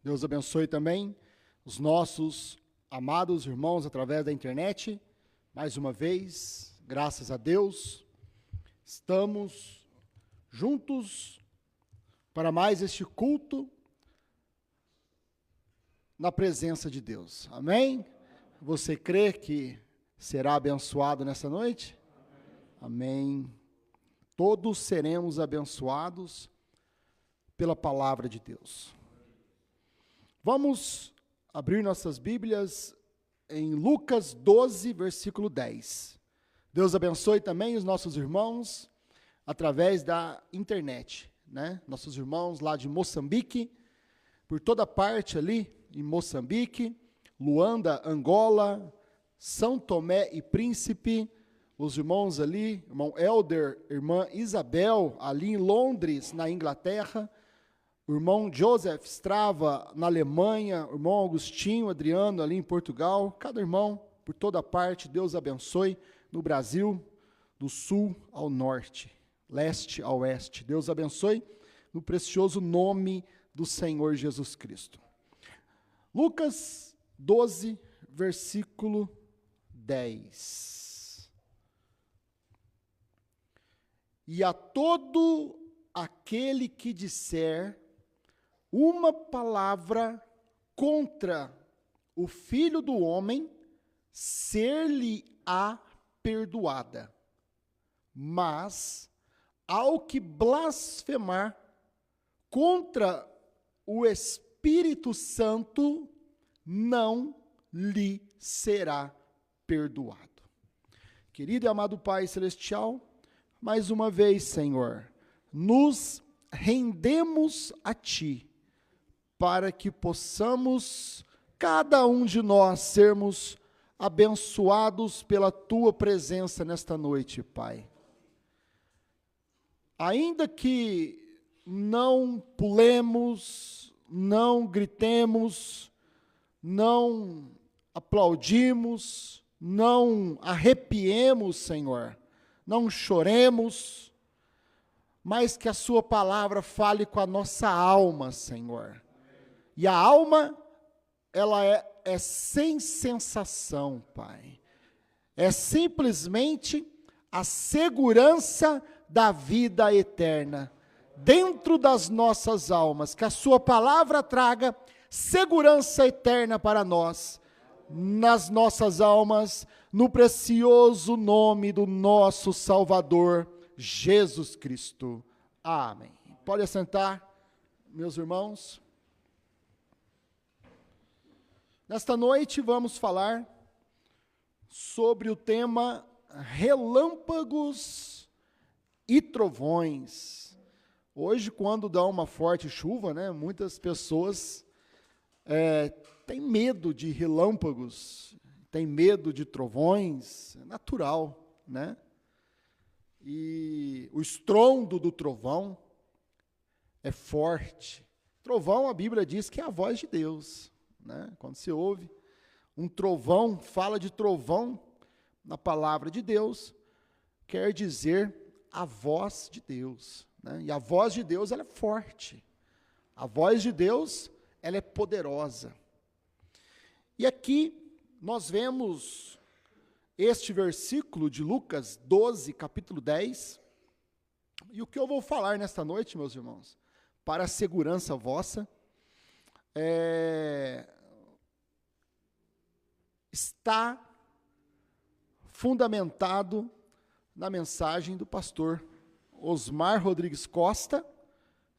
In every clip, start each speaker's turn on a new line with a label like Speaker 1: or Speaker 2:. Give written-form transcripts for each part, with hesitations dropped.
Speaker 1: Deus abençoe também os nossos amados irmãos através da internet. Mais uma vez, graças a Deus, estamos juntos para mais este culto na presença de Deus. Amém? Você crê que será abençoado nessa noite? Amém. Todos seremos abençoados pela palavra de Deus. Vamos abrir nossas Bíblias em Lucas 12, versículo 10. Deus abençoe também os nossos irmãos através da internet, né? Nossos irmãos lá de Moçambique, por toda parte ali em Moçambique, Luanda, Angola, São Tomé e Príncipe, os irmãos ali, irmão Elder, irmã Isabel, ali em Londres, na Inglaterra, o irmão Joseph Strava, na Alemanha, o irmão Agostinho, Adriano, ali em Portugal, cada irmão, por toda parte, Deus abençoe, no Brasil, do sul ao norte, leste a oeste, Deus abençoe, no precioso nome do Senhor Jesus Cristo. Lucas 12, versículo 10. E a todo aquele que disser uma palavra contra o Filho do Homem, ser-lhe-á perdoada. Mas ao que blasfemar contra o Espírito Santo, não lhe será perdoado. Querido e amado Pai Celestial, mais uma vez, Senhor, nos rendemos a Ti, para que possamos, cada um de nós, sermos abençoados pela Tua presença nesta noite, Pai. Ainda que não pulemos, não gritemos, não aplaudimos, não arrepiemos, Senhor, não choremos, mas que a Sua palavra fale com a nossa alma, Senhor. E a alma, ela é sem sensação, Pai. É simplesmente a segurança da vida eterna dentro das nossas almas. Que a Sua palavra traga segurança eterna para nós, nas nossas almas, no precioso nome do nosso Salvador, Jesus Cristo. Amém. Pode assentar, meus irmãos. Nesta noite vamos falar sobre o tema relâmpagos e trovões. Hoje, quando dá uma forte chuva, né, muitas pessoas têm medo de relâmpagos, têm medo de trovões, é natural, né? E o estrondo do trovão é forte. Trovão, a Bíblia diz que é a voz de Deus, né? Quando se ouve um trovão, fala de trovão na palavra de Deus, quer dizer a voz de Deus, né? E a voz de Deus, ela é forte. A voz de Deus, ela é poderosa. E aqui nós vemos este versículo de Lucas 12, capítulo 10, e o que eu vou falar nesta noite, meus irmãos, para a segurança vossa, está fundamentado na mensagem do pastor Osmar Rodrigues Costa,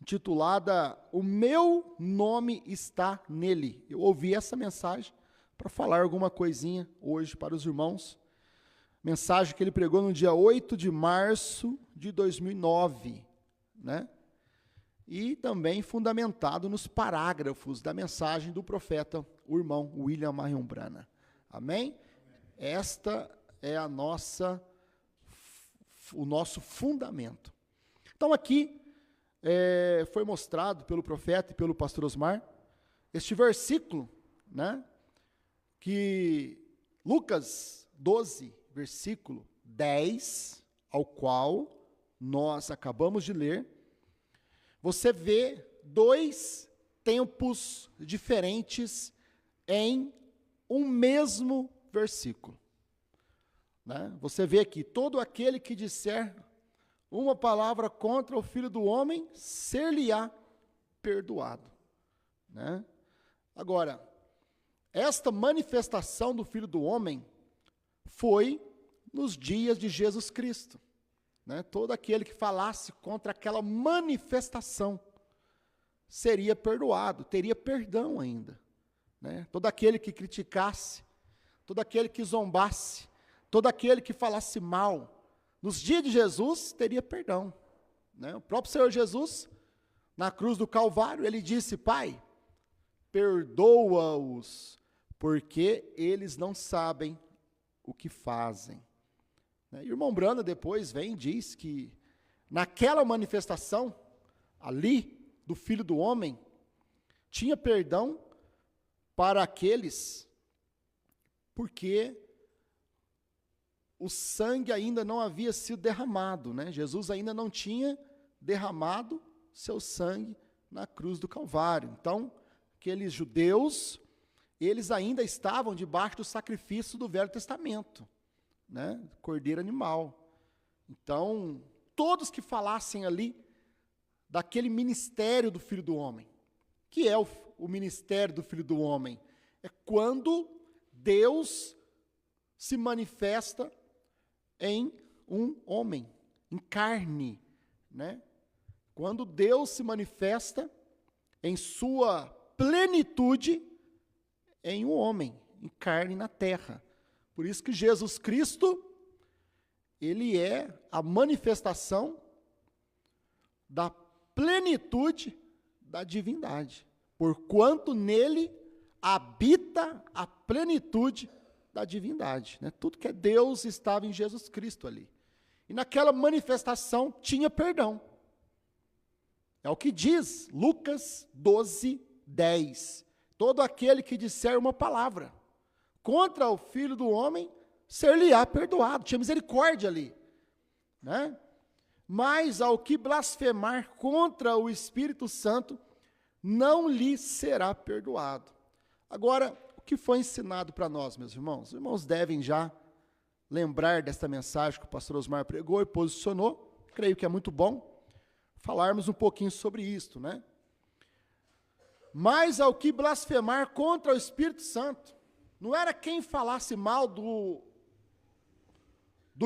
Speaker 1: intitulada O Meu Nome Está Nele. Eu ouvi essa mensagem para falar alguma coisinha hoje para os irmãos. Mensagem que ele pregou no dia 8 de março de 2009, né? E também fundamentado nos parágrafos da mensagem do profeta, o irmão William Marion Branham. Amém? Esta é o nosso fundamento. Então aqui foi mostrado pelo profeta e pelo pastor Osmar este versículo, né? Que Lucas 12, versículo 10, ao qual nós acabamos de ler, você vê dois tempos diferentes em um mesmo versículo. Né? Você vê aqui, todo aquele que disser uma palavra contra o Filho do Homem, ser-lhe-á perdoado. Né? Agora, esta manifestação do Filho do Homem foi nos dias de Jesus Cristo. Né? Todo aquele que falasse contra aquela manifestação seria perdoado, teria perdão ainda. Né? Todo aquele que criticasse, todo aquele que zombasse, todo aquele que falasse mal, nos dias de Jesus teria perdão. Né? O próprio Senhor Jesus, na cruz do Calvário, ele disse: Pai, perdoa-os, porque eles não sabem o que fazem. E o irmão Branda depois vem e diz que naquela manifestação ali do Filho do Homem, tinha perdão para aqueles porque o sangue ainda não havia sido derramado, né? Jesus ainda não tinha derramado seu sangue na cruz do Calvário. Então, aqueles judeus, eles ainda estavam debaixo do sacrifício do Velho Testamento, né? Cordeiro animal. Então, todos que falassem ali daquele ministério do Filho do Homem, que é o ministério do Filho do Homem, é quando Deus se manifesta em um homem, em carne, né? Quando Deus se manifesta em sua plenitude em um homem, em carne na terra. Por isso que Jesus Cristo, ele é a manifestação da plenitude da divindade, porquanto nele habita a plenitude da divindade. Né? Tudo que é Deus estava em Jesus Cristo ali. E naquela manifestação tinha perdão. É o que diz Lucas 12, 10. Todo aquele que disser uma palavra contra o Filho do Homem, ser-lhe-á perdoado. Tinha misericórdia ali. Né? Mas ao que blasfemar contra o Espírito Santo, não lhe será perdoado. Agora, o que foi ensinado para nós, meus irmãos? Os irmãos devem já lembrar desta mensagem que o pastor Osmar pregou e posicionou. Creio que é muito bom falarmos um pouquinho sobre isto, né? Mas ao que blasfemar contra o Espírito Santo, não era quem falasse mal do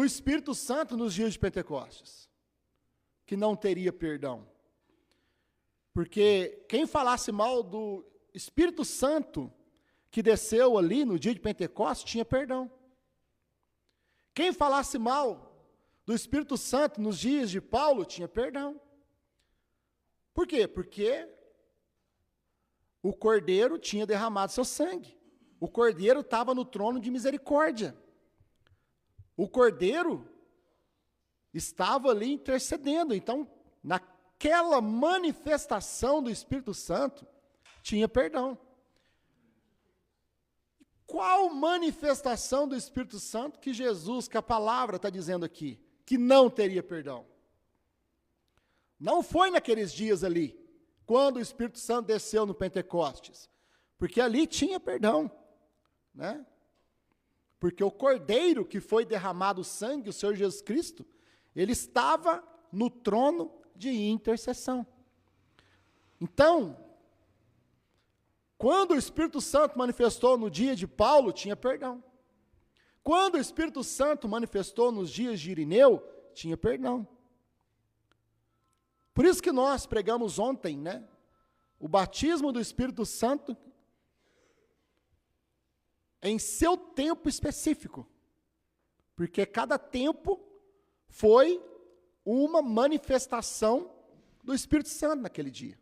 Speaker 1: Espírito Santo nos dias de Pentecostes, que não teria perdão. Porque quem falasse mal do Espírito Santo que desceu ali no dia de Pentecostes tinha perdão. Quem falasse mal do Espírito Santo nos dias de Paulo tinha perdão. Por quê? Porque o Cordeiro tinha derramado seu sangue. O Cordeiro estava no trono de misericórdia. O Cordeiro estava ali intercedendo. Então, naquela manifestação do Espírito Santo, tinha perdão. Qual manifestação do Espírito Santo que Jesus, que a palavra está dizendo aqui, que não teria perdão? Não foi naqueles dias ali, quando o Espírito Santo desceu no Pentecostes, porque ali tinha perdão, né? Porque o Cordeiro que foi derramado o sangue, o Senhor Jesus Cristo, ele estava no trono de intercessão. Então, quando o Espírito Santo manifestou no dia de Paulo, tinha perdão. Quando o Espírito Santo manifestou nos dias de Irineu, tinha perdão. Por isso que nós pregamos ontem, né? O batismo do Espírito Santo em seu tempo específico. Porque cada tempo foi uma manifestação do Espírito Santo naquele dia.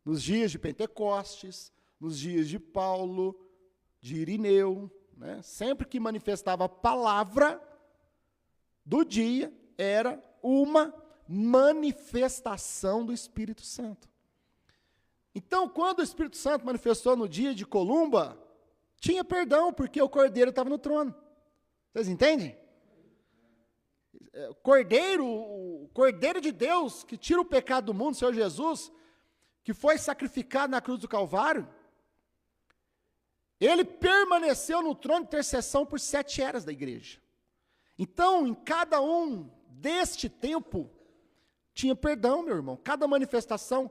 Speaker 1: Nos dias de Pentecostes, nos dias de Paulo, de Irineu, né? Sempre que manifestava a palavra do dia, era uma manifestação do Espírito Santo. Então, quando o Espírito Santo manifestou no dia de Columba, tinha perdão, porque o Cordeiro estava no trono. Vocês entendem? O Cordeiro de Deus, que tira o pecado do mundo, o Senhor Jesus, que foi sacrificado na cruz do Calvário, ele permaneceu no trono de intercessão por 7 eras da igreja. Então, em cada um deste tempo, tinha perdão, meu irmão. Cada manifestação,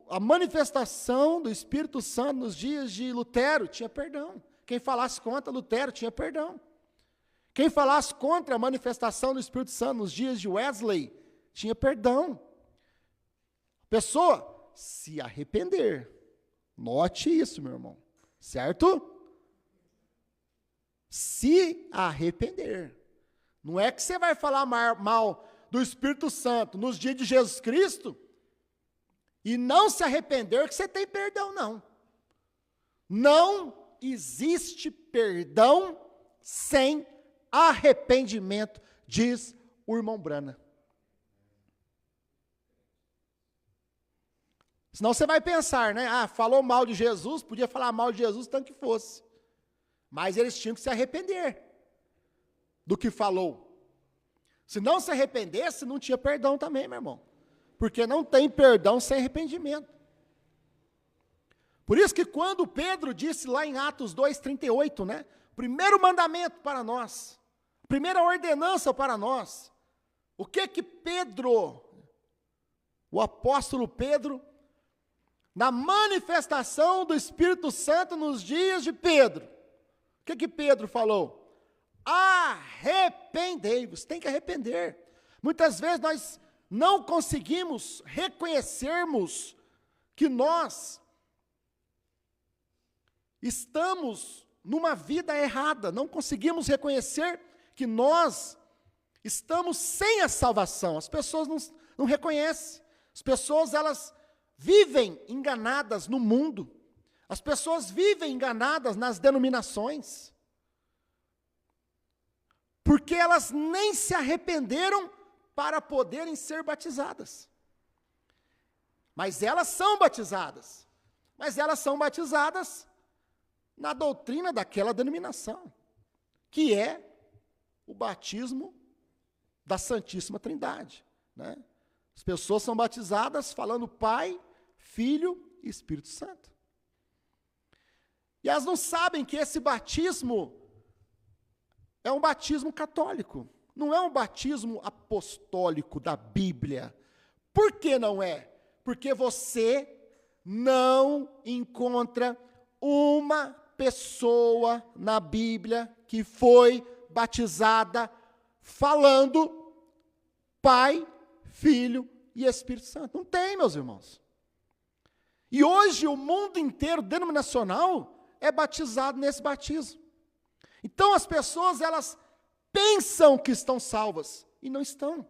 Speaker 1: a manifestação do Espírito Santo nos dias de Lutero tinha perdão. Quem falasse contra Lutero tinha perdão. Quem falasse contra a manifestação do Espírito Santo nos dias de Wesley tinha perdão. Pessoa se arrepender. Note isso, meu irmão. Certo? Se arrepender. Não é que você vai falar mal do Espírito Santo nos dias de Jesus Cristo e não se arrepender que você tem perdão, não. Não existe perdão sem arrependimento, diz o irmão Brana. Senão você vai pensar, né? Falou mal de Jesus, podia falar mal de Jesus tanto que fosse. Mas eles tinham que se arrepender do que falou. Se não se arrependesse, não tinha perdão também, meu irmão. Porque não tem perdão sem arrependimento. Por isso que quando Pedro disse lá em Atos 2:38, né? Primeiro mandamento para nós, primeira ordenança para nós. O que Pedro, o apóstolo Pedro, na manifestação do Espírito Santo nos dias de Pedro, o que Pedro falou? Arrependei-vos, tem que arrepender. Muitas vezes nós não conseguimos reconhecermos que nós estamos numa vida errada, não conseguimos reconhecer que nós estamos sem a salvação. As pessoas não reconhecem, as pessoas elas vivem enganadas no mundo, as pessoas vivem enganadas nas denominações, porque elas nem se arrependeram para poderem ser batizadas. Mas elas são batizadas na doutrina daquela denominação, que é o batismo da Santíssima Trindade, né? As pessoas são batizadas falando Pai, Filho e Espírito Santo. E elas não sabem que esse batismo é um batismo católico, não é um batismo apostólico da Bíblia. Por que não é? Porque você não encontra uma pessoa na Bíblia que foi batizada falando Pai, Filho e Espírito Santo. Não tem, meus irmãos. E hoje o mundo inteiro denominacional é batizado nesse batismo. Então as pessoas, elas pensam que estão salvas e não estão.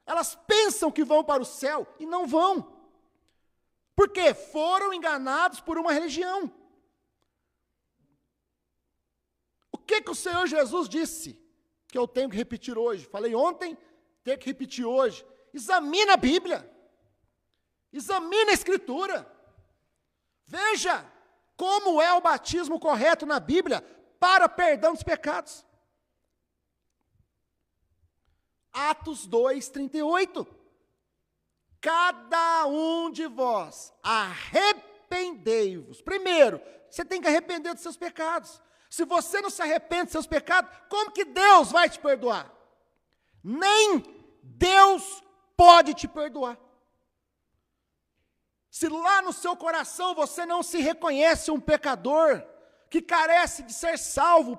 Speaker 1: Elas pensam que vão para o céu e não vão. Por quê? Foram enganados por uma religião. O que o Senhor Jesus disse? Que eu tenho que repetir hoje. Falei ontem, tenho que repetir hoje. Examina a Bíblia. Examina a Escritura. Veja como é o batismo correto na Bíblia para perdão dos pecados. Atos 2:38. Cada um de vós arrependei-vos. Primeiro, você tem que arrepender dos seus pecados. Se você não se arrepende dos seus pecados, como que Deus vai te perdoar? Nem Deus pode te perdoar. Se lá no seu coração você não se reconhece um pecador, que carece de ser salvo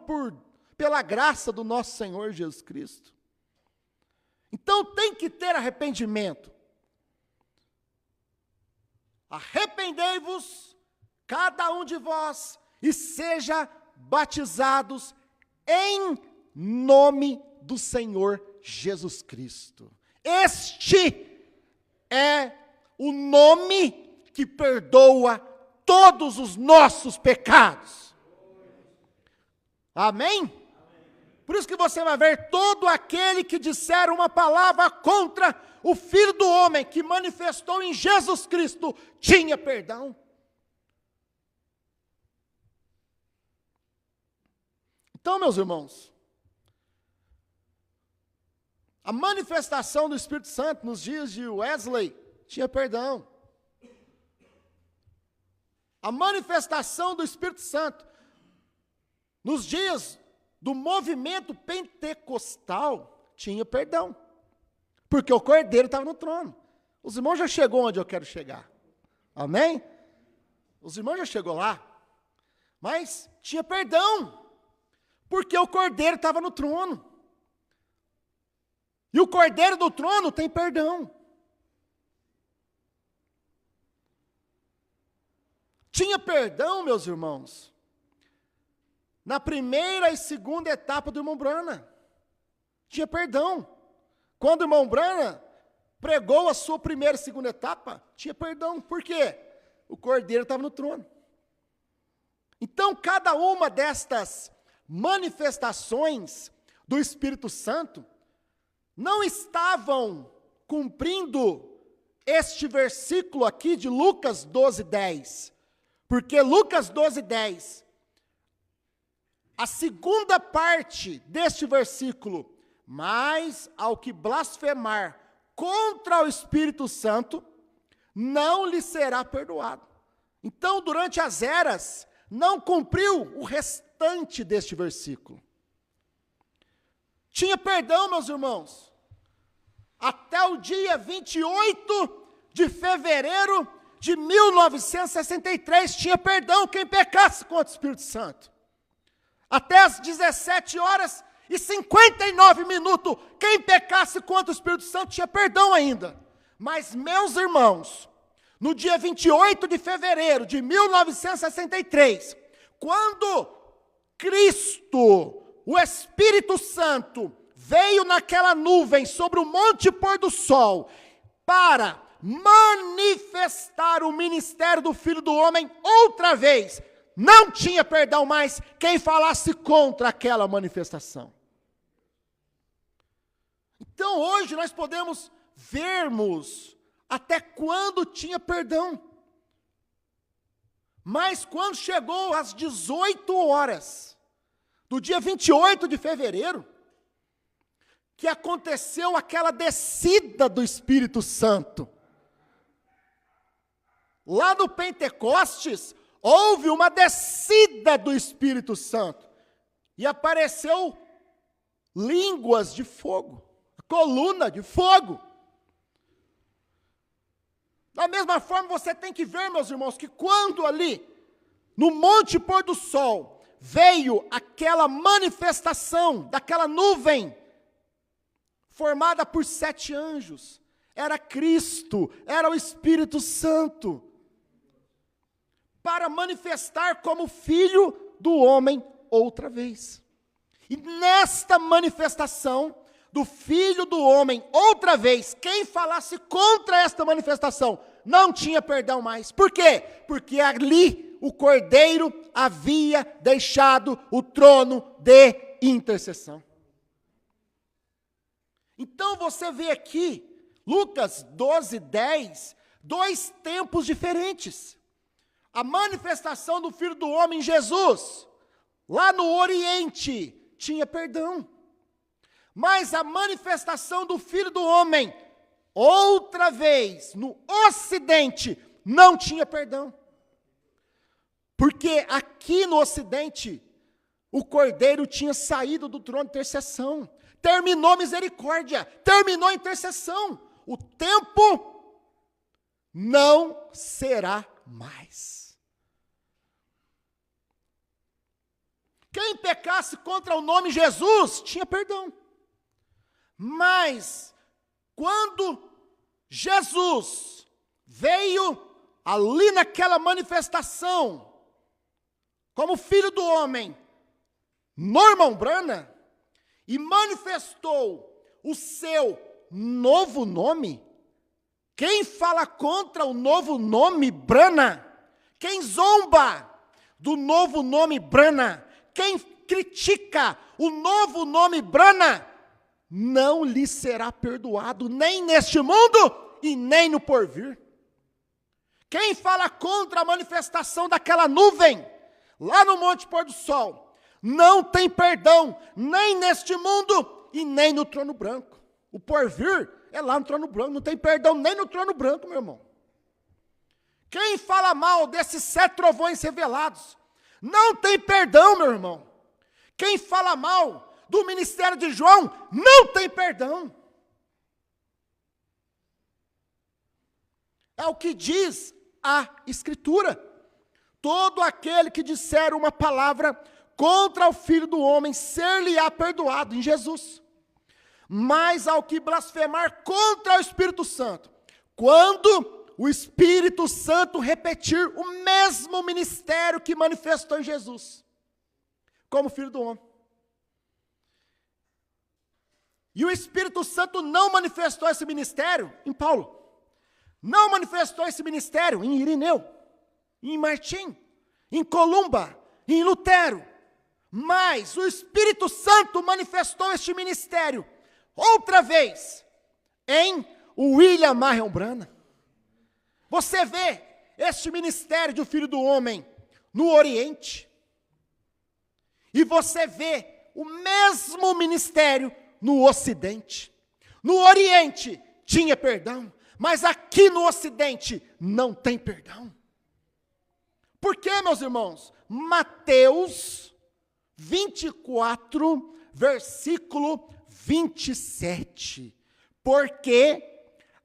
Speaker 1: pela graça do nosso Senhor Jesus Cristo. Então tem que ter arrependimento. Arrependei-vos, cada um de vós, e seja batizados em nome do Senhor Jesus Cristo. Este é o nome que perdoa todos os nossos pecados. Amém? Por isso que você vai ver todo aquele que disser uma palavra contra o Filho do Homem, que manifestou em Jesus Cristo, tinha perdão. Então, meus irmãos, a manifestação do Espírito Santo nos dias de Wesley tinha perdão. a manifestação do Espírito Santo, nos dias do movimento pentecostal, tinha perdão. Porque o Cordeiro estava no trono. Os irmãos já chegou onde eu quero chegar. Amém? Os irmãos já chegou lá. Mas tinha perdão. Porque o Cordeiro estava no trono. E o Cordeiro do trono tem perdão. Tinha perdão, meus irmãos, na primeira e segunda etapa do irmão Brana. Tinha perdão. Quando o irmão Brana pregou a sua primeira e segunda etapa, tinha perdão. Por quê? O Cordeiro estava no trono. Então, cada uma destas manifestações do Espírito Santo não estavam cumprindo este versículo aqui de Lucas 12:10. Porque Lucas 12:10, a segunda parte deste versículo, mas ao que blasfemar contra o Espírito Santo, não lhe será perdoado. Então, durante as eras, não cumpriu o restante deste versículo. Tinha perdão, meus irmãos, até o dia 28 de fevereiro de 1963, tinha perdão quem pecasse contra o Espírito Santo. Até as 17h59, quem pecasse contra o Espírito Santo tinha perdão ainda. Mas, meus irmãos, no dia 28 de fevereiro de 1963, quando Cristo, o Espírito Santo, veio naquela nuvem sobre o Monte Pôr do Sol, para manifestar o ministério do Filho do Homem outra vez, não tinha perdão mais quem falasse contra aquela manifestação. Então hoje nós podemos vermos até quando tinha perdão. Mas quando chegou às 18 horas do dia 28 de fevereiro, que aconteceu aquela descida do Espírito Santo, lá no Pentecostes, houve uma descida do Espírito Santo, e apareceu línguas de fogo, coluna de fogo. Da mesma forma, você tem que ver, meus irmãos, que quando ali, no Monte Pôr do Sol, veio aquela manifestação daquela nuvem, formada por 7 anjos, era Cristo, era o Espírito Santo, para manifestar como Filho do homem outra vez. E nesta manifestação do Filho do homem outra vez, quem falasse contra esta manifestação não tinha perdão mais. Por quê? Porque ali o Cordeiro havia deixado o trono de intercessão. Então você vê aqui, Lucas 12:10, 2 tempos diferentes. A manifestação do Filho do Homem, Jesus, lá no Oriente, tinha perdão. Mas a manifestação do Filho do Homem, outra vez, no Ocidente, não tinha perdão. Porque aqui no Ocidente, o Cordeiro tinha saído do trono de intercessão. Terminou a misericórdia, terminou a intercessão. O tempo não será mais. Quem pecasse contra o nome Jesus, tinha perdão. Mas, quando Jesus veio ali naquela manifestação, como Filho do Homem, no irmão Brana, e manifestou o seu novo nome, quem fala contra o novo nome Brana, quem zomba do novo nome Brana, quem critica o novo nome Brana, não lhe será perdoado, nem neste mundo e nem no porvir. Quem fala contra a manifestação daquela nuvem, lá no Monte Pôr do Sol, não tem perdão, nem neste mundo e nem no trono branco. O porvir é lá no trono branco, não tem perdão nem no trono branco, meu irmão. Quem fala mal desses 7 trovões revelados, não tem perdão, meu irmão. Quem fala mal do ministério de João, não tem perdão. É o que diz a Escritura. Todo aquele que disser uma palavra contra o Filho do Homem, ser-lhe-á perdoado em Jesus. Mas ao que blasfemar contra o Espírito Santo, quando o Espírito Santo repetir o mesmo ministério que manifestou em Jesus, como Filho do Homem. E o Espírito Santo não manifestou esse ministério em Paulo. Não manifestou esse ministério em Irineu, em Martim, em Columba, em Lutero. Mas o Espírito Santo manifestou este ministério outra vez em William Marion Branham. Você vê este ministério do Filho do Homem no Oriente. E você vê o mesmo ministério no Ocidente. No Oriente tinha perdão, mas aqui no Ocidente não tem perdão. Por quê, meus irmãos? Mateus 24, versículo 27. Porque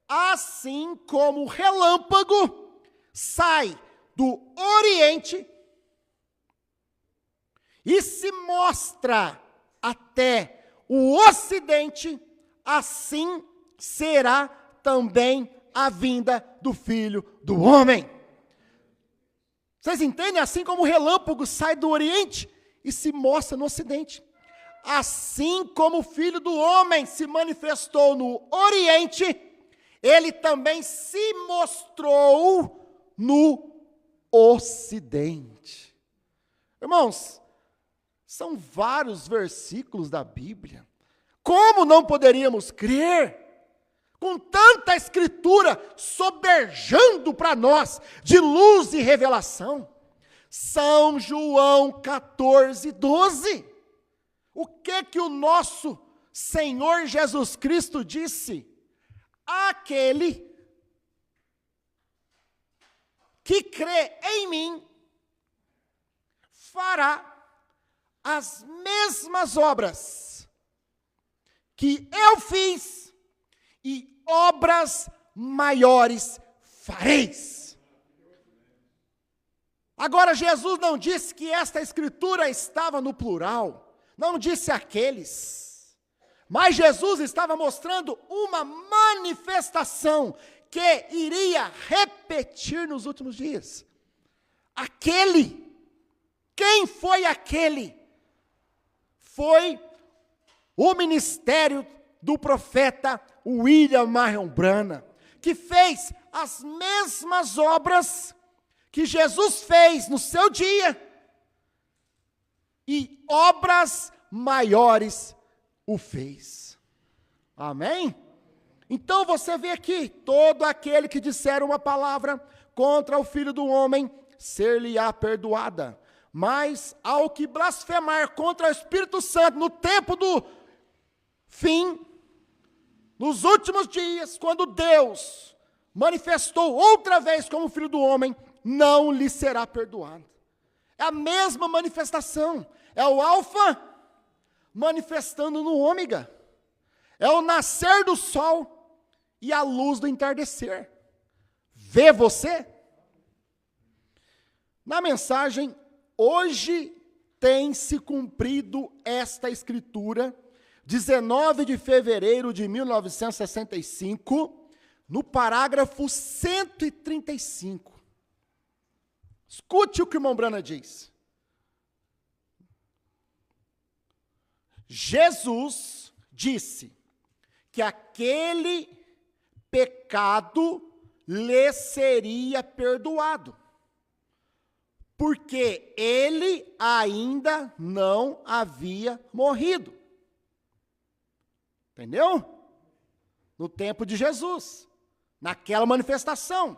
Speaker 1: assim como o relâmpago sai do Oriente e se mostra até o Ocidente, assim será também a vinda do Filho do Homem. Vocês entendem? Assim como o relâmpago sai do Oriente e se mostra no Ocidente, assim como o Filho do Homem se manifestou no Oriente, ele também se mostrou no Ocidente. Irmãos, são vários versículos da Bíblia. Como não poderíamos crer? Com tanta escritura soberjando para nós de luz e revelação. São João 14, 12. O que o nosso Senhor Jesus Cristo disse? Aquele que crê em mim fará as mesmas obras que eu fiz, e obras maiores fareis. Agora, Jesus não disse que esta escritura estava no plural, não disse aqueles, mas Jesus estava mostrando uma manifestação que iria repetir nos últimos dias. Aquele, quem foi aquele? Foi o ministério do profeta William Marion Branham, que fez as mesmas obras que Jesus fez no seu dia, e obras maiores o fez. Amém? Então você vê aqui, todo aquele que disser uma palavra contra o Filho do Homem, ser-lhe-á perdoada. Mas ao que blasfemar contra o Espírito Santo no tempo do fim, nos últimos dias, quando Deus manifestou outra vez como Filho do Homem, não lhe será perdoado. É a mesma manifestação. É o alfa manifestando no ômega. É o nascer do sol e a luz do entardecer. Vê você? Na mensagem, hoje tem se cumprido esta escritura, 19 de fevereiro de 1965, no parágrafo 135. Escute o que o irmão Branham diz. Jesus disse que aquele pecado lhe seria perdoado, porque ele ainda não havia morrido. Entendeu? No tempo de Jesus, naquela manifestação,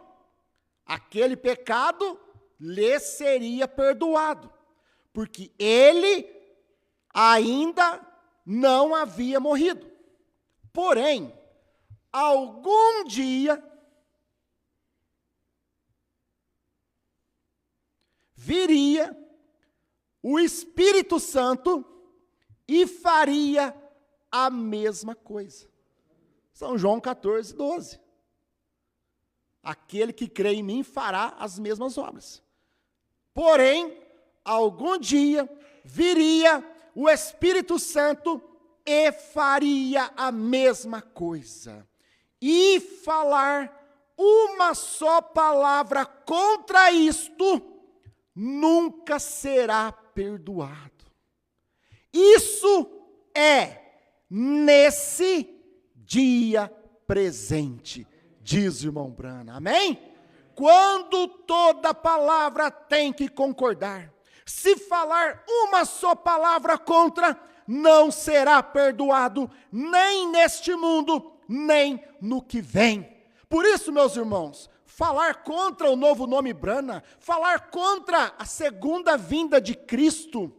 Speaker 1: aquele pecado lhe seria perdoado, porque ele ainda não havia morrido. Porém, algum dia, viria o Espírito Santo e faria a mesma coisa. São João 14, 12. Aquele que crê em mim fará as mesmas obras. Porém, algum dia viria o Espírito Santo e faria a mesma coisa. E falar uma só palavra contra isto, nunca será perdoado. Isso é nesse dia presente, diz o irmão Brana. Amém? Quando toda palavra tem que concordar. Se falar uma só palavra contra, não será perdoado, nem neste mundo, nem no que vem. Por isso, meus irmãos, falar contra o novo nome Brana, falar contra a segunda vinda de Cristo,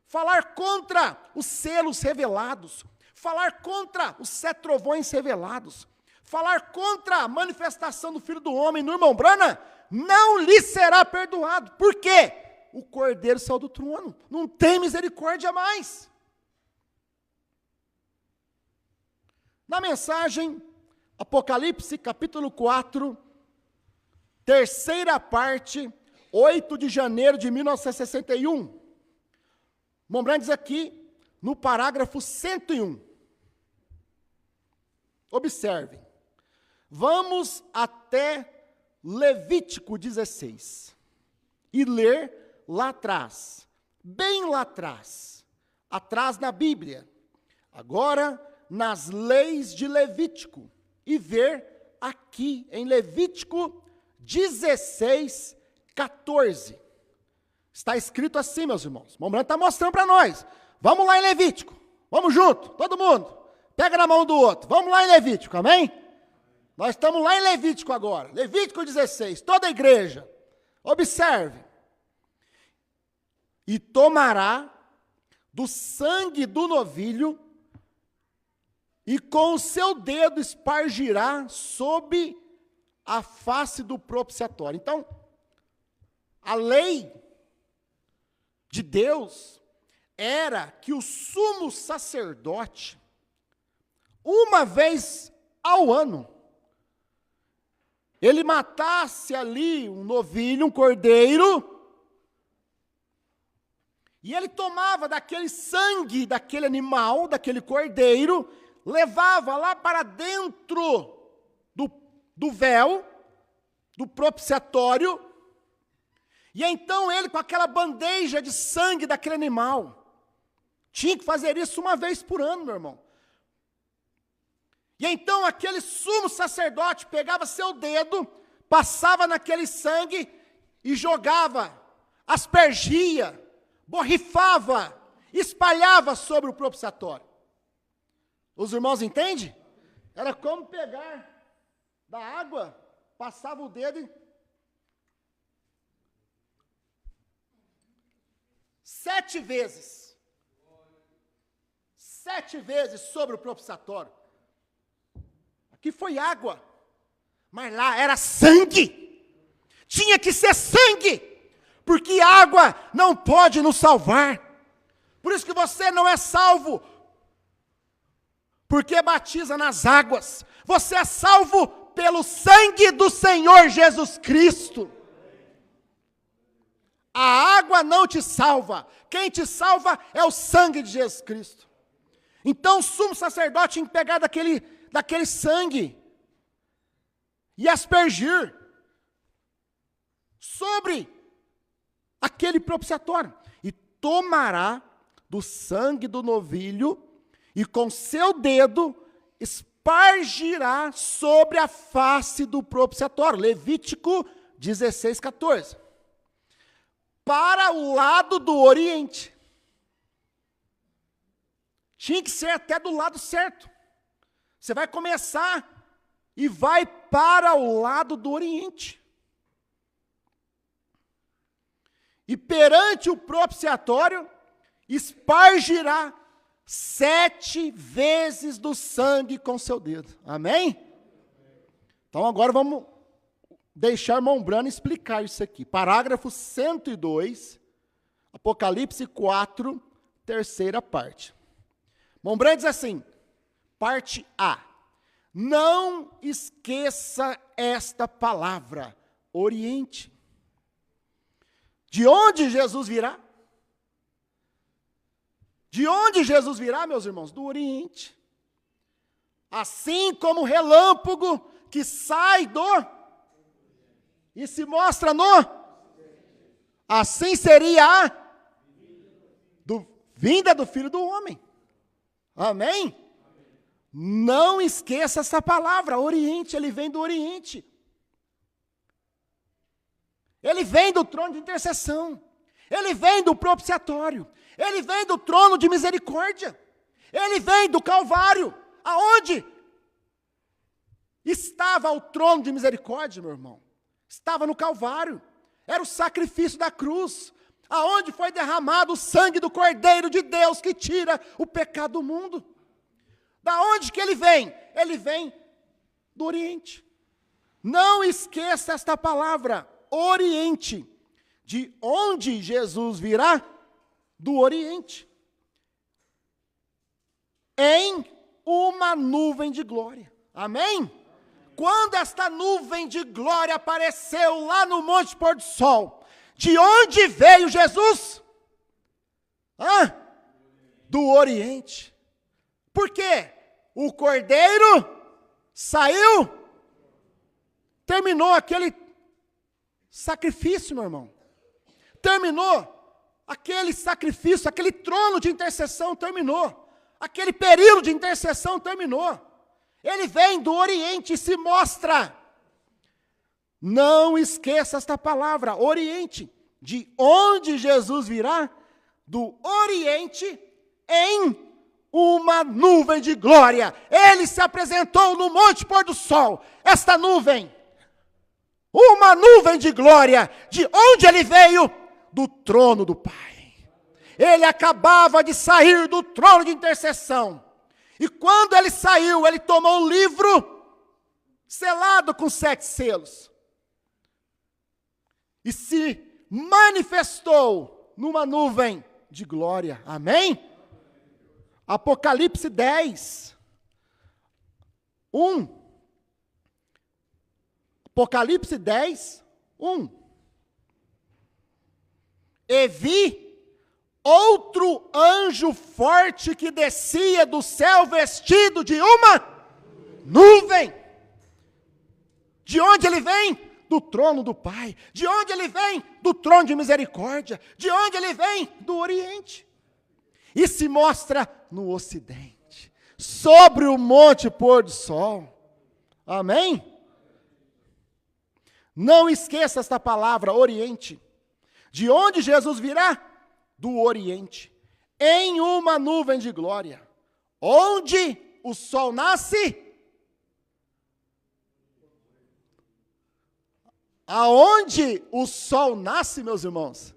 Speaker 1: falar contra os selos revelados, falar contra os 7 trovões revelados, falar contra a manifestação do Filho do Homem no irmão Brana, não lhe será perdoado. Por quê? O Cordeiro saiu do trono, não tem misericórdia mais. Na mensagem, Apocalipse capítulo 4, terceira parte, 8 de janeiro de 1961. Mombrand diz aqui, no parágrafo 101. Observem. Vamos até Levítico 16 e ler lá atrás, bem lá atrás na Bíblia, agora nas leis de Levítico, e ver aqui em Levítico 16, 14. Está escrito assim, meus irmãos. O Mombrand está mostrando para nós. Vamos lá em Levítico. Vamos junto, todo mundo. Pega na mão do outro. Vamos lá em Levítico, amém? Nós estamos lá em Levítico agora. Levítico 16, toda a igreja. Observe. E tomará do sangue do novilho e com o seu dedo espargirá sobre a face do propiciatório. Então, a lei de Deus era que o sumo sacerdote, uma vez ao ano, ele matasse ali um novilho, um cordeiro, e ele tomava daquele sangue, daquele animal, daquele cordeiro, levava lá para dentro do véu, do propiciatório, e então ele, com aquela bandeja de sangue daquele animal, tinha que fazer isso uma vez por ano, meu irmão. E então aquele sumo sacerdote pegava seu dedo, passava naquele sangue e jogava, aspergia, borrifava, espalhava sobre o propiciatório. Os irmãos entendem? Era como pegar da água, passava o dedo e 7 vezes. 7 vezes sobre o propiciatório. Aqui foi água, mas lá era sangue. Tinha que ser sangue, porque água não pode nos salvar. Por isso que você não é salvo porque batiza nas águas. Você é salvo pelo sangue do Senhor Jesus Cristo. A água não te salva. Quem te salva é o sangue de Jesus Cristo. Então o sumo sacerdote tinha que pegar daquele sangue e aspergir sobre aquele propiciatório. E tomará do sangue do novilho e com seu dedo espargirá sobre a face do propiciatório. Levítico 16, 14. Para o lado do oriente. Tinha que ser até do lado certo. Você vai começar e vai para o lado do oriente. E perante o propiciatório, espargirá 7 vezes do sangue com seu dedo. Amém? Então agora vamos deixar Mombrana explicar isso aqui. Parágrafo 102, Apocalipse 4, terceira parte. Mombrana diz assim, parte A. Não esqueça esta palavra, Oriente. De onde Jesus virá? De onde Jesus virá, meus irmãos? Do Oriente. Assim como o relâmpago que sai e se mostra assim seria a vinda do Filho do Homem. Amém? Não esqueça essa palavra, Oriente, ele vem do Oriente. Ele vem do trono de intercessão. Ele vem do propiciatório. Ele vem do trono de misericórdia. Ele vem do Calvário. Aonde estava o trono de misericórdia, meu irmão? Estava no Calvário. Era o sacrifício da cruz. Aonde foi derramado o sangue do Cordeiro de Deus que tira o pecado do mundo. Da onde que ele vem? Ele vem do Oriente. Não esqueça esta palavra, Oriente. De onde Jesus virá? Do Oriente. Em uma nuvem de glória. Amém? Quando esta nuvem de glória apareceu lá no Monte Pôr do Sol, de onde veio Jesus? Do Oriente. Por quê? O Cordeiro saiu, terminou aquele sacrifício, meu irmão. Terminou aquele sacrifício, aquele trono de intercessão terminou. Aquele período de intercessão terminou. Ele vem do Oriente e se mostra. Não esqueça esta palavra, Oriente. De onde Jesus virá? Do Oriente em uma nuvem de glória. Ele se apresentou no Monte Pôr do Sol. Esta nuvem, uma nuvem de glória. De onde ele veio? Do trono do Pai. Ele acabava de sair do trono de intercessão. E quando ele saiu, ele tomou um livro selado com 7 selos. E se manifestou numa nuvem de glória. Amém? Apocalipse 10, 1. Apocalipse 10, 1. E vi outro anjo forte que descia do céu vestido de uma nuvem. De onde ele vem? Do trono do Pai. De onde ele vem? Do trono de misericórdia. De onde ele vem? Do Oriente. E se mostra no Ocidente, sobre o Monte Pôr do Sol. Amém? Não esqueça esta palavra, Oriente. De onde Jesus virá? Do Oriente, em uma nuvem de glória. Onde o sol nasce? Aonde o sol nasce, meus irmãos?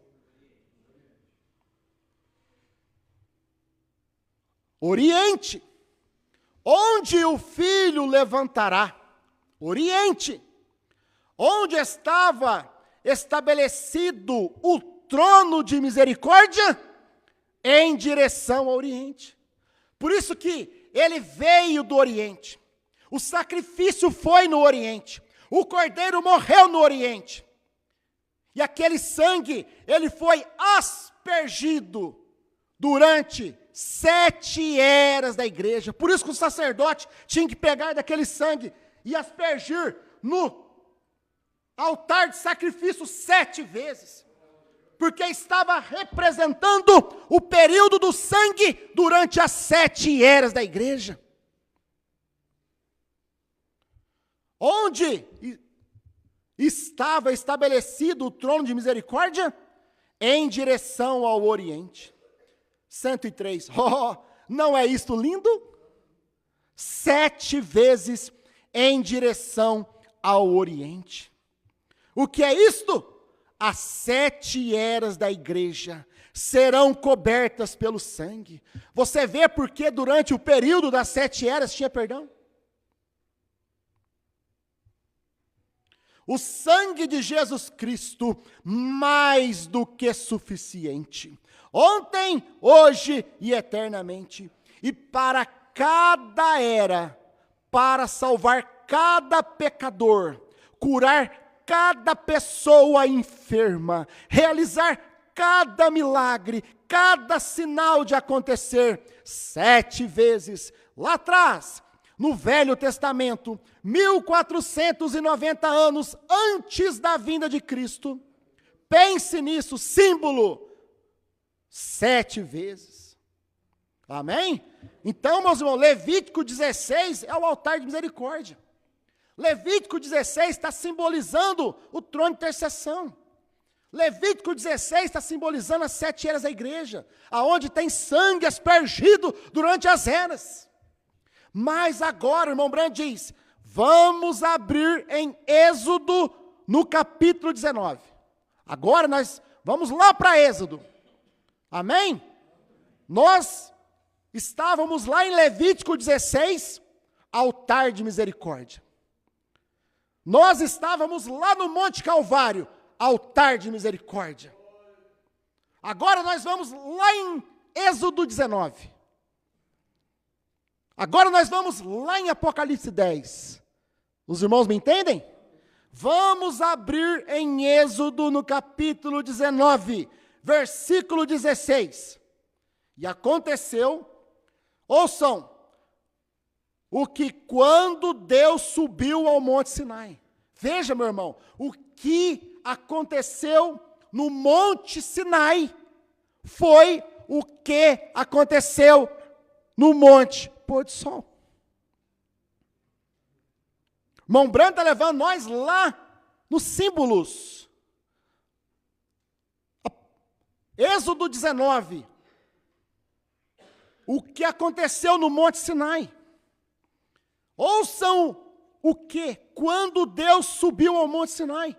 Speaker 1: Oriente. Onde o Filho levantará? Oriente. Onde estava estabelecido o trono de misericórdia? Em direção ao Oriente. Por isso que ele veio do Oriente. O sacrifício foi no Oriente. O Cordeiro morreu no Oriente. E aquele sangue, ele foi aspergido durante 7 eras da igreja. Por isso que o sacerdote tinha que pegar daquele sangue e aspergir no altar de sacrifício 7 vezes. Porque estava representando o período do sangue durante as 7 eras da igreja. Onde estava estabelecido o trono de misericórdia? Em direção ao Oriente. 103. Oh, não é isto lindo? 7 vezes em direção ao Oriente. O que é isto? As 7 eras da igreja serão cobertas pelo sangue. Você vê porque durante o período das 7 eras tinha perdão? o sangue de Jesus Cristo, mais do que suficiente, ontem, hoje e eternamente, e para cada era, para salvar cada pecador, curar cada pessoa enferma, realizar cada milagre, cada sinal de acontecer 7 vezes. Lá atrás, no Velho Testamento, 1490 anos antes da vinda de Cristo, pense nisso, símbolo, 7 vezes. Amém? Então, meus irmãos, Levítico 16 é o altar de misericórdia. Levítico 16 está simbolizando o trono de intercessão. Levítico 16 está simbolizando as 7 eras da igreja, aonde tem sangue aspergido durante as eras. Mas agora, irmão Brand diz, vamos abrir em Êxodo, no capítulo 19. Agora nós vamos lá para Êxodo. Amém? Nós estávamos lá em Levítico 16, altar de misericórdia. Nós estávamos lá no Monte Calvário, altar de misericórdia. Agora nós vamos lá em Êxodo 19. Agora nós vamos lá em Apocalipse 10. Os irmãos me entendem? Vamos abrir em Êxodo no capítulo 19, versículo 16. E aconteceu, ouçam, o que quando Deus subiu ao Monte Sinai. Veja, meu irmão, o que aconteceu no Monte Sinai foi o que aconteceu no Monte Pôr do Sol. Irmão Branco está levando nós lá nos símbolos. Êxodo 19. O que aconteceu no Monte Sinai. Ouçam o que? Quando Deus subiu ao Monte Sinai.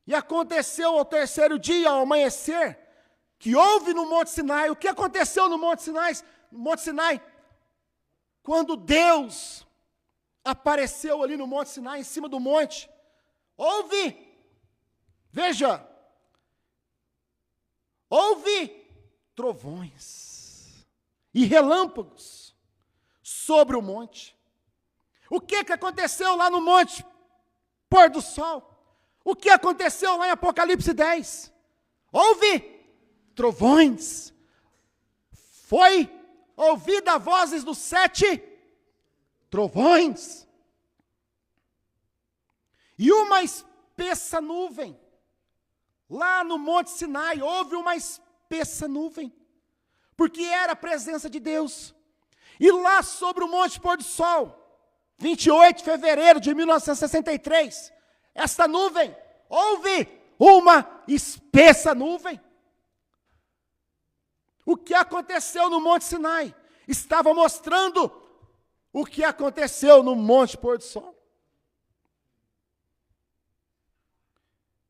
Speaker 1: E aconteceu ao 3º dia, ao amanhecer, que houve no Monte Sinai. O que aconteceu no Monte Sinai? No Monte Sinai, quando Deus apareceu ali no Monte Sinai, em cima do monte, houve, veja, houve trovões e relâmpagos sobre o monte. O que aconteceu lá no Monte Pôr do Sol? O que aconteceu lá em Apocalipse 10? Houve trovões. Foi ouvida a vozes dos 7 trovões. E uma espessa nuvem. Lá no Monte Sinai houve uma espessa nuvem. Porque era a presença de Deus. E lá sobre o Monte Pôr do Sol, 28 de fevereiro de 1963, esta nuvem, houve uma espessa nuvem. O que aconteceu no Monte Sinai estava mostrando o que aconteceu no Monte Pôr do Sol.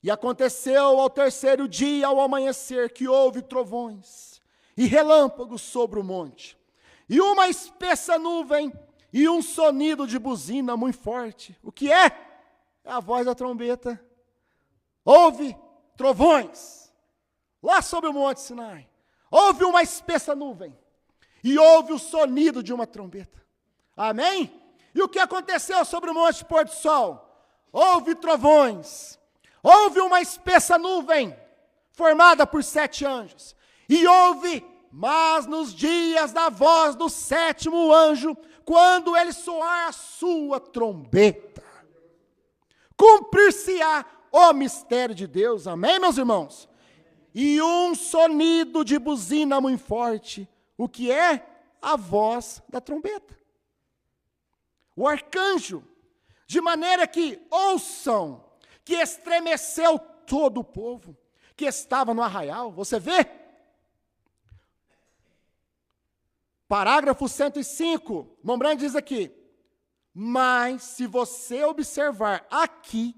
Speaker 1: E aconteceu ao 3º dia, ao amanhecer, que houve trovões e relâmpagos sobre o monte, e uma espessa nuvem, e um sonido de buzina muito forte. O que é? É a voz da trombeta. Houve trovões lá sobre o Monte Sinai. Houve uma espessa nuvem. E houve o sonido de uma trombeta. Amém? E o que aconteceu sobre o Monte Pôr do Sol? Houve trovões. Houve uma espessa nuvem, formada por 7 anjos. E houve, mas nos dias da voz do 7º anjo, quando ele soar a sua trombeta, cumprir-se-á o mistério de Deus. Amém, meus irmãos? E um sonido de buzina muito forte. O que é? A voz da trombeta. O arcanjo, de maneira que ouçam, que estremeceu todo o povo que estava no arraial. Você vê? Parágrafo 105, Mombrand diz aqui, mas se você observar aqui,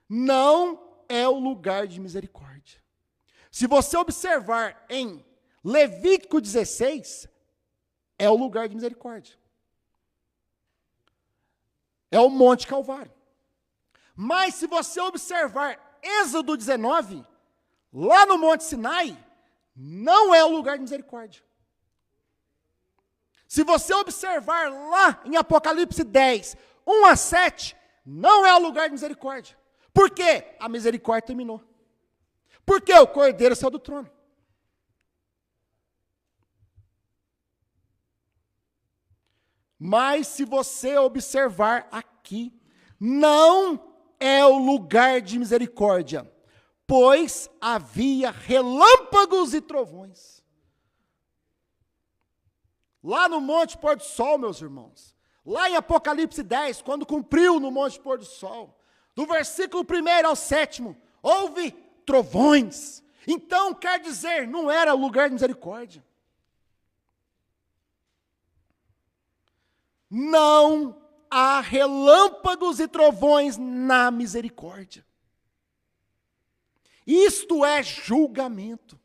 Speaker 1: não é o lugar de misericórdia. Se você observar em Levítico 16, é o lugar de misericórdia. É o Monte Calvário. Mas se você observar Êxodo 19, lá no Monte Sinai, não é o lugar de misericórdia. Se você observar lá em Apocalipse 10, 1 a 7, não é o lugar de misericórdia. Por quê? A misericórdia terminou. Porque o Cordeiro saiu do trono. Mas se você observar aqui, não é o lugar de misericórdia, pois havia relâmpagos e trovões. Lá no Monte Pôr do Sol, meus irmãos, lá em Apocalipse 10, quando cumpriu no Monte Pôr do Sol, do versículo 1 ao 7, houve trovões. Então, quer dizer, não era lugar de misericórdia. Não há relâmpagos e trovões na misericórdia. Isto é julgamento.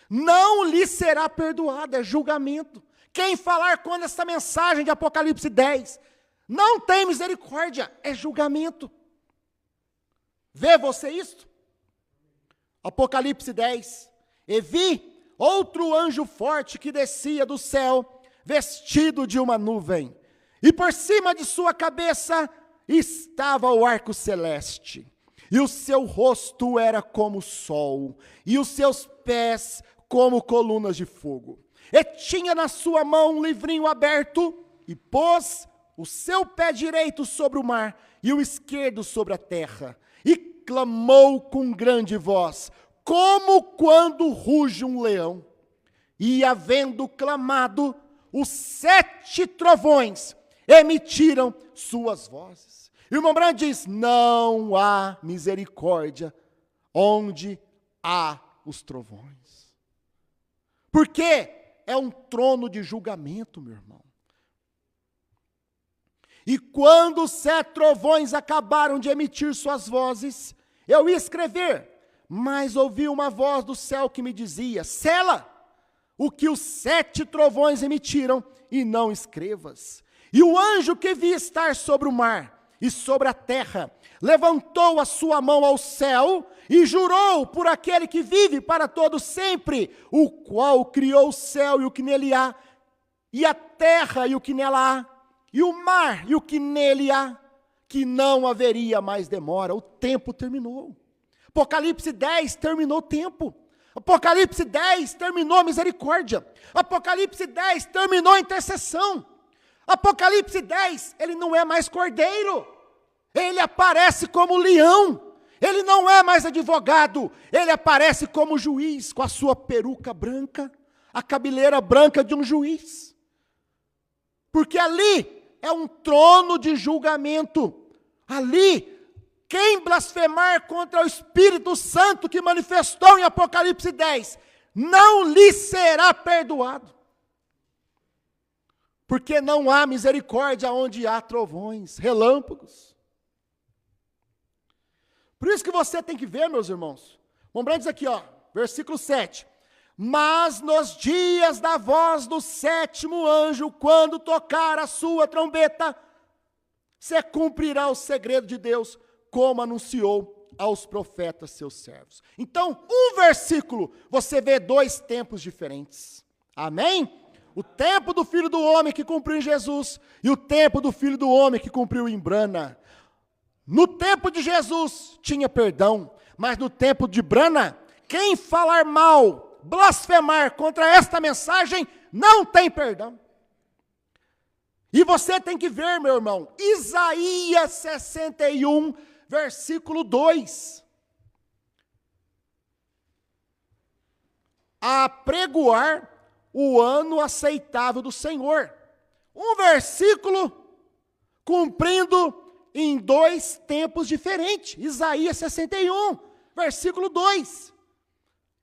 Speaker 1: Não lhe será perdoado, é julgamento. Quem falar contra essa mensagem de Apocalipse 10, não tem misericórdia, é julgamento. Vê você isto? Apocalipse 10. E vi outro anjo forte que descia do céu, vestido de uma nuvem, e por cima de sua cabeça estava o arco celeste, e o seu rosto era como o sol, e os seus pés como colunas de fogo. E tinha na sua mão um livrinho aberto, e pôs o seu pé direito sobre o mar, e o esquerdo sobre a terra, e clamou com grande voz, como quando ruge um leão. E havendo clamado, os 7 trovões emitiram suas vozes. E o irmão Branham diz, não há misericórdia onde há os trovões. Porque é um trono de julgamento, meu irmão. E quando os 7 trovões acabaram de emitir suas vozes, eu ia escrever, mas ouvi uma voz do céu que me dizia, sela o que os 7 trovões emitiram e não escrevas. E o anjo que vi estar sobre o mar e sobre a terra, levantou a sua mão ao céu e jurou por aquele que vive para todo sempre, o qual criou o céu e o que nele há, e a terra e o que nela há, e o mar e o que nele há, que não haveria mais demora. O tempo terminou. Apocalipse 10 terminou o tempo. Apocalipse 10 terminou a misericórdia. Apocalipse 10 terminou a intercessão. Apocalipse 10, ele não é mais cordeiro. Ele aparece como leão. Ele não é mais advogado. Ele aparece como juiz, com a sua peruca branca, a cabeleira branca de um juiz. Porque ali é um trono de julgamento. Ali, quem blasfemar contra o Espírito Santo que manifestou em Apocalipse 10, não lhe será perdoado. Porque não há misericórdia onde há trovões, relâmpagos. Por isso que você tem que ver, meus irmãos. Vamos diz aqui, versículo 7. Mas nos dias da voz do 7º anjo, quando tocar a sua trombeta, se cumprirá o segredo de Deus, como anunciou aos profetas seus servos. Então, um versículo, você vê 2 tempos diferentes. Amém? O tempo do Filho do Homem que cumpriu em Jesus, e o tempo do Filho do Homem que cumpriu em Brana. No tempo de Jesus tinha perdão, mas no tempo de Brana, quem falar mal, blasfemar contra esta mensagem, não tem perdão. E você tem que ver, meu irmão, Isaías 61, versículo 2. Apregoar o ano aceitável do Senhor. Um versículo cumprindo em 2 tempos diferentes. Isaías 61, versículo 2.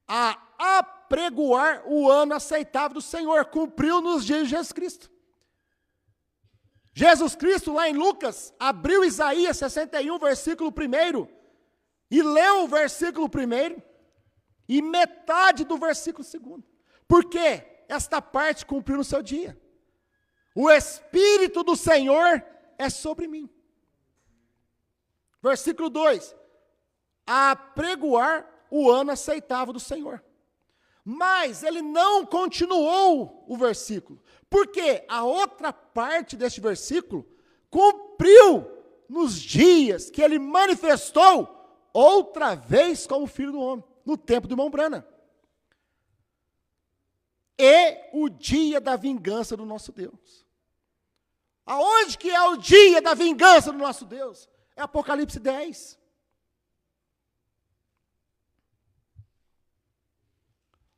Speaker 1: A apregoar o ano aceitável do Senhor. Cumpriu nos dias de Jesus Cristo. Jesus Cristo, lá em Lucas, abriu Isaías 61, versículo 1, e leu o versículo 1, e metade do versículo 2. Por quê? Esta parte cumpriu no seu dia. O Espírito do Senhor é sobre mim. Versículo 2. A apregoar o ano aceitável do Senhor. Mas ele não continuou o versículo. Porque a outra parte deste versículo cumpriu nos dias que ele manifestou outra vez como Filho do Homem, no tempo do irmão Branham. E o dia da vingança do nosso Deus. Aonde que é o dia da vingança do nosso Deus? É Apocalipse 10.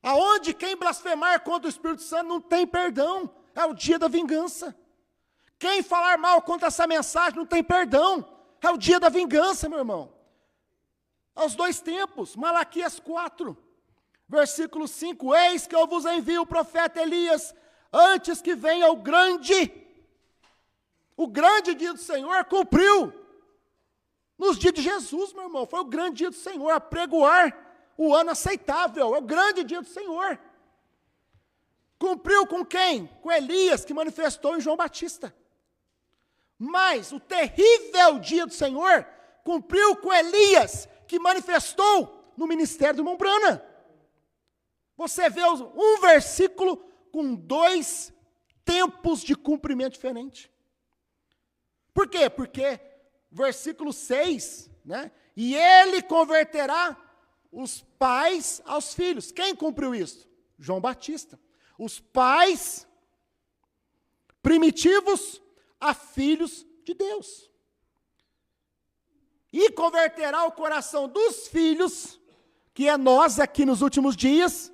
Speaker 1: Aonde quem blasfemar contra o Espírito Santo não tem perdão. É o dia da vingança. Quem falar mal contra essa mensagem não tem perdão. É o dia da vingança, meu irmão. Aos dois tempos, Malaquias 4, versículo 5. Eis que eu vos envio o profeta Elias, antes que venha o grande dia do Senhor. Cumpriu nos dias de Jesus, meu irmão. Foi o grande dia do Senhor, apregoar o ano aceitável. É o grande dia do Senhor. Cumpriu com quem? Com Elias, que manifestou em João Batista. Mas o terrível dia do Senhor cumpriu com Elias, que manifestou no ministério do irmão Branham. Você vê um versículo com dois tempos de cumprimento diferente. Por quê? Porque versículo 6, né? E ele converterá os pais aos filhos. Quem cumpriu isso? João Batista. Os pais primitivos a filhos de Deus. E converterá o coração dos filhos, que é nós aqui nos últimos dias,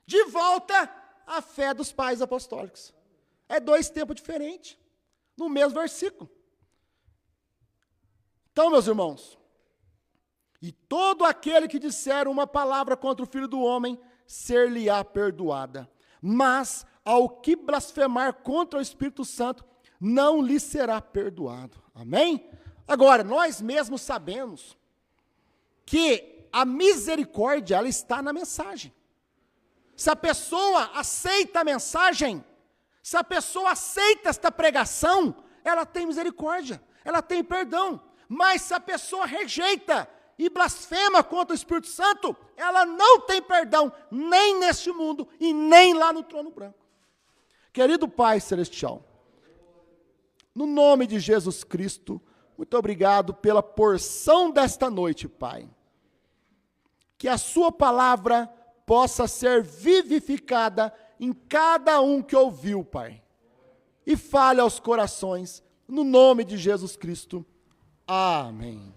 Speaker 1: de volta à fé dos pais apostólicos. É dois tempos diferentes, no mesmo versículo. Então, meus irmãos, e todo aquele que disser uma palavra contra o Filho do Homem, ser-lhe-á perdoada. Mas ao que blasfemar contra o Espírito Santo, não lhe será perdoado. Amém? Agora, nós mesmos sabemos que a misericórdia, ela está na mensagem. Se a pessoa aceita a mensagem, se a pessoa aceita esta pregação, ela tem misericórdia, ela tem perdão. Mas se a pessoa rejeita e blasfema contra o Espírito Santo, ela não tem perdão, nem neste mundo e nem lá no trono branco. Querido Pai Celestial, no nome de Jesus Cristo, muito obrigado pela porção desta noite, Pai. Que a sua palavra possa ser vivificada em cada um que ouviu, Pai. E fale aos corações, no nome de Jesus Cristo. Amém.